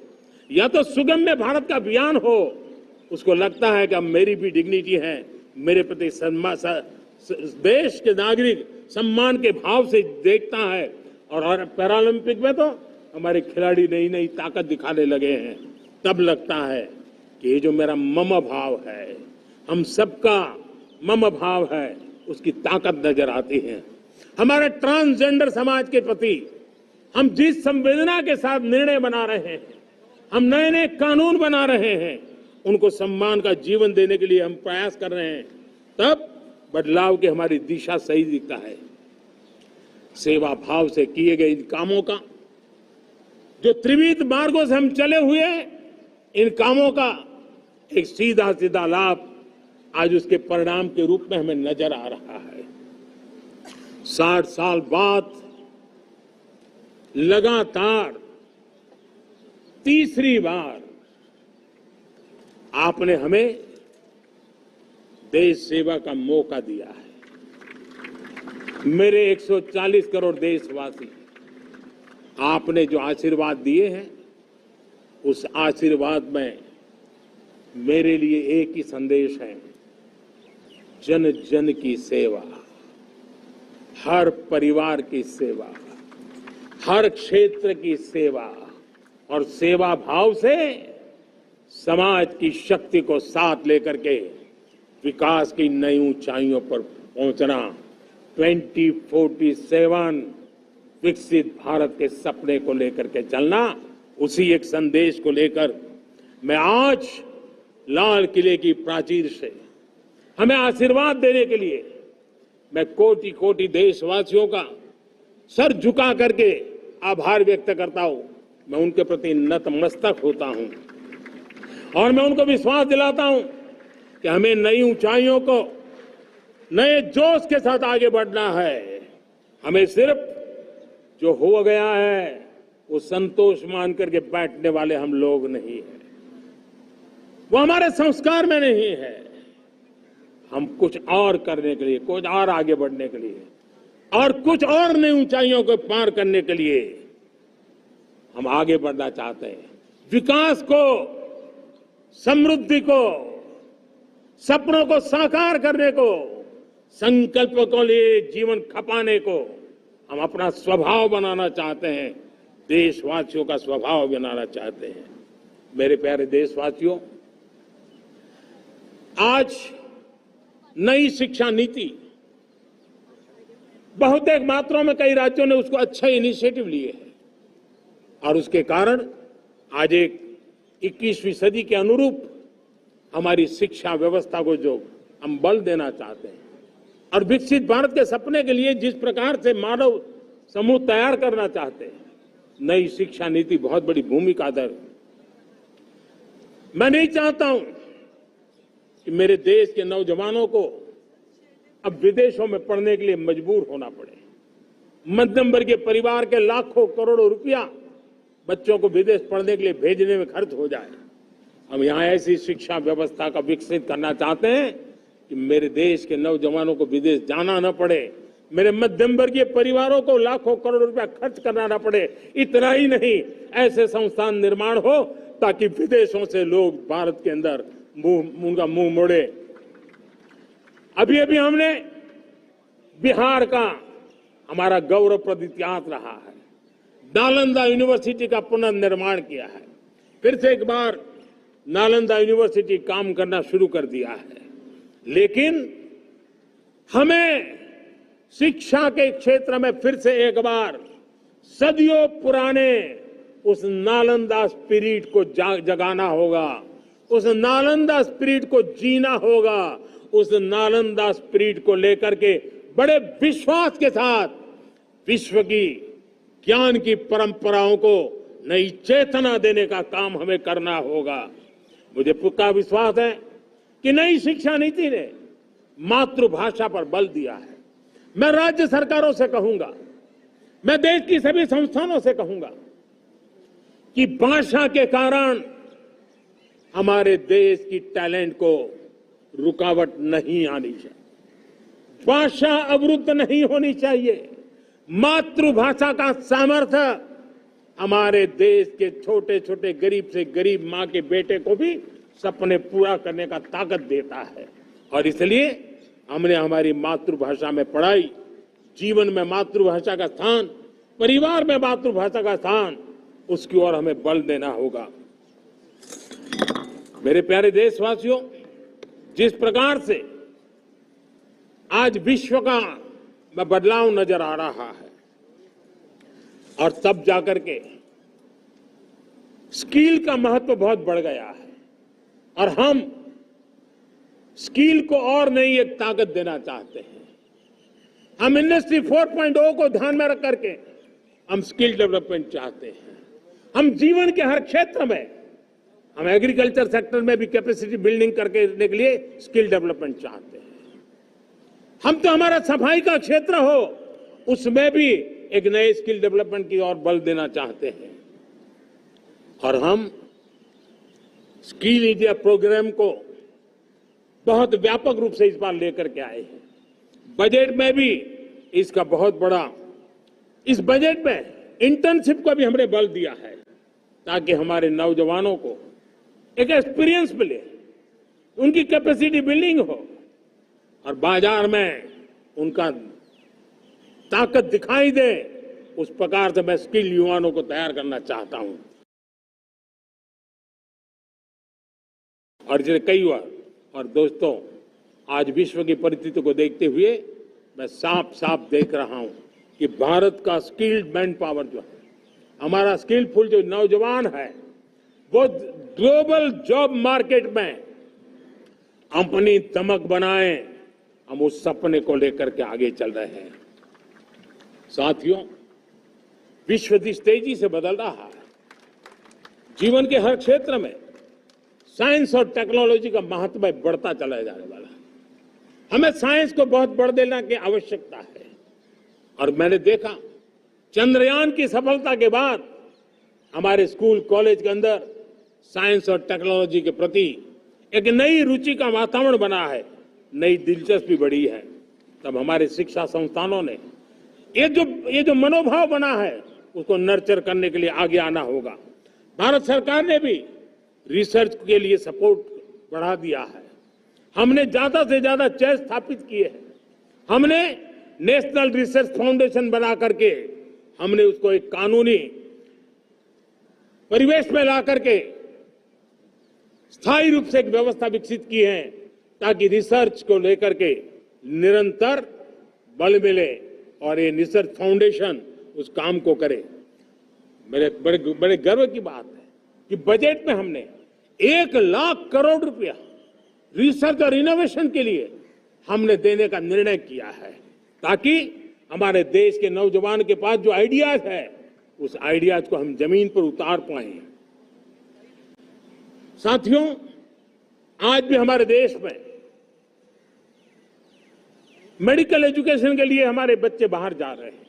या तो सुगम्य भारत का अभियान हो, उसको लगता है कि अब मेरी भी डिग्निटी है, मेरे प्रति देश के नागरिक सम्मान के भाव से देखता है। और पैरालंपिक में तो हमारे खिलाड़ी नई नई ताकत दिखाने लगे हैं, तब लगता है कि ये जो मेरा मम भाव है, हम सबका मम भाव है, उसकी ताकत नजर आती है। हमारे ट्रांसजेंडर समाज के प्रति हम जिस संवेदना के साथ निर्णय बना रहे हैं, हम नए नए कानून बना रहे हैं, उनको सम्मान का जीवन देने के लिए हम प्रयास कर रहे हैं, तब बदलाव की हमारी दिशा सही दिखता है। सेवा भाव से किए गए इन कामों का, जो त्रिविध मार्गों से हम चले हुए, इन कामों का एक सीधा सीधा लाभ आज उसके परिणाम के रूप में हमें नजर आ रहा है। 60 साल बाद लगातार तीसरी बार आपने हमें देश सेवा का मौका दिया है। मेरे 140 करोड़ देशवासी, आपने जो आशीर्वाद दिए हैं, उस आशीर्वाद में मेरे लिए एक ही संदेश है, जन जन की सेवा, हर परिवार की सेवा, हर क्षेत्र की सेवा, और सेवा भाव से समाज की शक्ति को साथ लेकर के विकास की नई ऊंचाइयों पर पहुंचना। 2047 विकसित भारत के सपने को लेकर के चलना, उसी एक संदेश को लेकर मैं आज लाल किले की प्राचीर से हमें आशीर्वाद देने के लिए मैं कोटि कोटि देशवासियों का सर झुका करके आभार व्यक्त करता हूं। मैं उनके प्रति नतमस्तक होता हूं और मैं उनको विश्वास दिलाता हूं कि हमें नई ऊंचाइयों को नए जोश के साथ आगे बढ़ना है। हमें सिर्फ जो हो गया है वो संतोष मान करके बैठने वाले हम लोग नहीं हैं, वो हमारे संस्कार में नहीं है। हम कुछ और करने के लिए, कुछ और आगे बढ़ने के लिए और कुछ और नई ऊंचाइयों को पार करने के लिए हम आगे बढ़ना चाहते हैं। विकास को, समृद्धि को, सपनों को साकार करने को, संकल्प को लिए जीवन खपाने को हम अपना स्वभाव बनाना चाहते हैं, देशवासियों का स्वभाव बनाना चाहते हैं। मेरे प्यारे देशवासियों, आज नई शिक्षा नीति बहुत एक मात्रा में कई राज्यों ने उसको अच्छा इनिशिएटिव लिए हैं और उसके कारण आज एक 21वीं सदी के अनुरूप हमारी शिक्षा व्यवस्था को जो हम बल देना चाहते हैं और विकसित भारत के सपने के लिए जिस प्रकार से मानव समूह तैयार करना चाहते हैं, नई शिक्षा नीति बहुत बड़ी भूमिका अदा। मैं नहीं चाहता हूं कि मेरे देश के नौजवानों को अब विदेशों में पढ़ने के लिए मजबूर होना पड़े। मध्यम वर्गीय परिवार के लाखों करोड़ों रुपया बच्चों को विदेश पढ़ने के लिए भेजने में खर्च हो जाए। हम यहां ऐसी शिक्षा व्यवस्था का विकसित करना चाहते हैं कि मेरे देश के नौजवानों को विदेश जाना न पड़े, मेरे मध्यम वर्गीय परिवारों को लाखों करोड़ रुपया खर्च करना न पड़े। इतना ही नहीं, ऐसे संस्थान निर्माण हो ताकि विदेशों से लोग भारत के अंदर उनका मुंह मोड़े। अभी अभी हमने बिहार का हमारा गौरवप्रद इतिहास रहा है, नालंदा यूनिवर्सिटी का पुनर्निर्माण किया है। फिर से एक बार नालंदा यूनिवर्सिटी काम करना शुरू कर दिया है, लेकिन हमें शिक्षा के क्षेत्र में फिर से एक बार सदियों पुराने उस नालंदा स्पिरिट को जगाना होगा, उस नालंदा स्पिरिट को जीना होगा, उस नालंदा स्पिरिट को लेकर के बड़े विश्वास के साथ विश्व की ज्ञान की परंपराओं को नई चेतना देने का काम हमें करना होगा। मुझे पक्का विश्वास है कि नई शिक्षा नीति ने मातृभाषा पर बल दिया है। मैं राज्य सरकारों से कहूंगा, मैं देश की सभी संस्थानों से कहूंगा कि भाषा के कारण हमारे देश की टैलेंट को रुकावट नहीं आनी चाहिए, भाषा अवरुद्ध नहीं होनी चाहिए। मातृभाषा का सामर्थ्य हमारे देश के छोटे छोटे गरीब से गरीब मां के बेटे को भी सपने पूरा करने का ताकत देता है। और इसलिए हमने हमारी मातृभाषा में पढ़ाई, जीवन में मातृभाषा का स्थान, परिवार में मातृभाषा का स्थान, उसकी ओर हमें बल देना होगा। मेरे प्यारे देशवासियों, जिस प्रकार से आज विश्व का बदलाव नजर आ रहा है और तब जाकर के स्किल का महत्व बहुत बढ़ गया है और हम स्किल को और नई एक ताकत देना चाहते हैं। हम इंडस्ट्री 4.0 को ध्यान में रख करके हम स्किल डेवलपमेंट चाहते हैं। हम जीवन के हर क्षेत्र में, हम एग्रीकल्चर सेक्टर में भी कैपेसिटी बिल्डिंग करके देने के लिए स्किल डेवलपमेंट चाहते हैं। हम तो हमारा सफाई का क्षेत्र हो उसमें भी एक नए स्किल डेवलपमेंट की ओर बल देना चाहते हैं और हम स्किल इंडिया प्रोग्राम को बहुत व्यापक रूप से इस बार लेकर के आए हैं। बजट में भी इसका बहुत बड़ा, इस बजट में इंटर्नशिप को भी हमने बल दिया है ताकि हमारे नौजवानों को एक एक्सपीरियंस मिले, उनकी कैपेसिटी बिल्डिंग हो और बाजार में उनका ताकत दिखाई दे। उस प्रकार से मैं स्किल युवाओं को तैयार करना चाहता हूं। और इसलिए कई बार, और दोस्तों, आज विश्व की परिस्थिति को देखते हुए मैं साफ साफ देख रहा हूं कि भारत का स्किल्ड मैन पावर जो है, हमारा स्किलफुल जो नौजवान है, वो ग्लोबल जॉब मार्केट में अपनी दमक बनाए। हम उस सपने को लेकर के आगे चल रहे हैं। साथियों, विश्व जिस तेजी से बदल रहा है, जीवन के हर क्षेत्र में साइंस और टेक्नोलॉजी का महत्व बढ़ता चला जाने वाला है। हमें साइंस को बहुत बढ़ देने की आवश्यकता है और मैंने देखा चंद्रयान की सफलता के बाद हमारे स्कूल कॉलेज के अंदर साइंस और टेक्नोलॉजी के प्रति एक नई रुचि का वातावरण बना है, नई दिलचस्पी बढ़ी है। तब हमारे शिक्षा संस्थानों ने ये जो मनोभाव बना है उसको नर्चर करने के लिए आगे आना होगा। भारत सरकार ने भी रिसर्च के लिए सपोर्ट बढ़ा दिया है। हमने ज्यादा से ज्यादा चेयर स्थापित किए हैं। हमने नेशनल रिसर्च फाउंडेशन बना करके हमने उसको एक कानूनी परिवेश में ला करके स्थायी रूप से एक व्यवस्था विकसित की है ताकि रिसर्च को लेकर के निरंतर बल मिले और ये रिसर्च फाउंडेशन उस काम को करे। मेरे बड़े गर्व की बात है कि बजट में हमने 1 लाख करोड़ रुपया रिसर्च और इनोवेशन के लिए हमने देने का निर्णय किया है ताकि हमारे देश के नौजवान के पास जो आइडियाज है उस आइडियाज को हम जमीन पर उतार पाए। साथियों, आज भी हमारे देश में मेडिकल एजुकेशन के लिए हमारे बच्चे बाहर जा रहे हैं।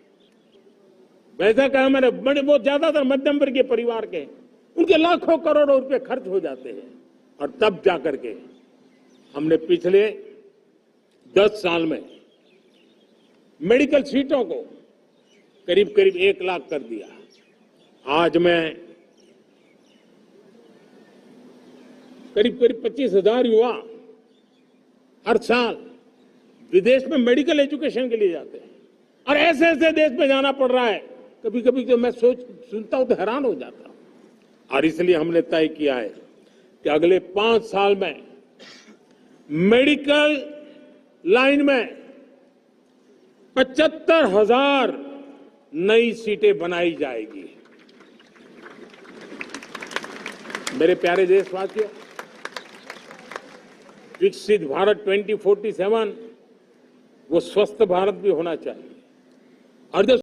वैसा कहा मैंने, वो ज्यादातर मध्यम वर्गीय परिवार के, उनके लाखों करोड़ों रुपए खर्च हो जाते हैं और तब जाकर के हमने पिछले 10 साल में मेडिकल सीटों को करीब करीब 1 लाख कर दिया। आज मैं करीब 25,000 युवा हर साल विदेश में मेडिकल एजुकेशन के लिए जाते हैं और ऐसे ऐसे देश में जाना पड़ रहा है, कभी कभी तो मैं सुनता हूं तो हैरान हो जाता हूं। और इसलिए हमने तय किया है कि अगले 5 साल में मेडिकल लाइन में 75,000 नई सीटें बनाई जाएगी। मेरे प्यारे देशवासियों, विकसित भारत 2047 वो स्वस्थ भारत भी होना चाहिए और जो